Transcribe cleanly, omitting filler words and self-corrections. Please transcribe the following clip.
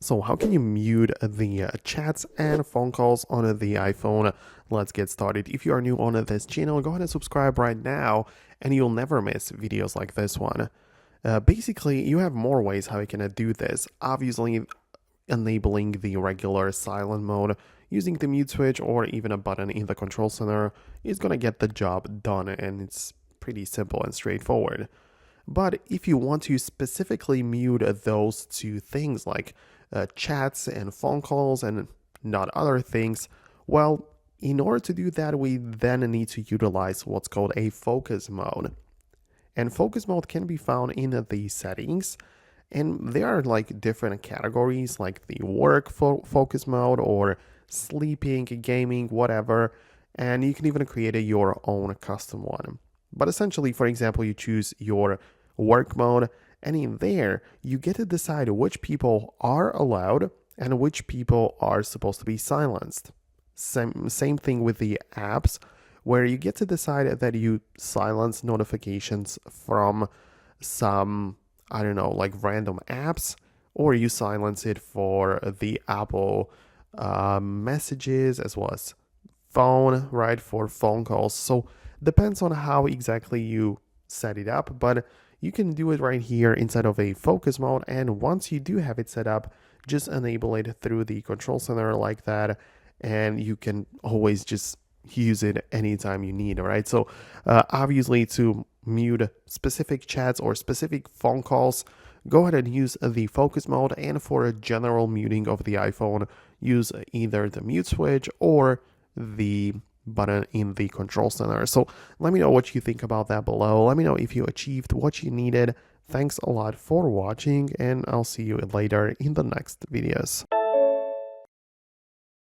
So how can you mute the chats and phone calls on the iPhone? Let's get started. If you are new on this channel, go ahead and subscribe right now and you'll never miss videos like this one. Basically, you have more ways how you can do this. Obviously, enabling the regular silent mode, using the mute switch or even a button in the control center is going to get the job done, and it's pretty simple and straightforward. But if you want to specifically mute those two things like chats and phone calls and not other things, well, in order to do that, we then need to utilize what's called a focus mode. And focus mode can be found in the settings, and there are like different categories like the work focus mode or sleeping, gaming, whatever, and you can even create your own custom one. But essentially, for example, you choose your work mode, and in there, you get to decide which people are allowed and which people are supposed to be silenced. Same thing with the apps, where you get to decide that you silence notifications from some, I don't know, like random apps, or you silence it for the Apple messages as well as phone, right, for phone calls. So depends on how exactly you set it up, but you can do it right here inside of a focus mode. And once you do have it set up, just enable it through the control center like that, and you can always just use it anytime you need. All right, so obviously to mute specific chats or specific phone calls, go ahead and use the focus mode, and for a general muting of the iPhone, use either the mute switch or the button in the control center. So let me know what you think about that below. Let me know if you achieved what you needed. Thanks a lot for watching, and I'll see you later in the next videos.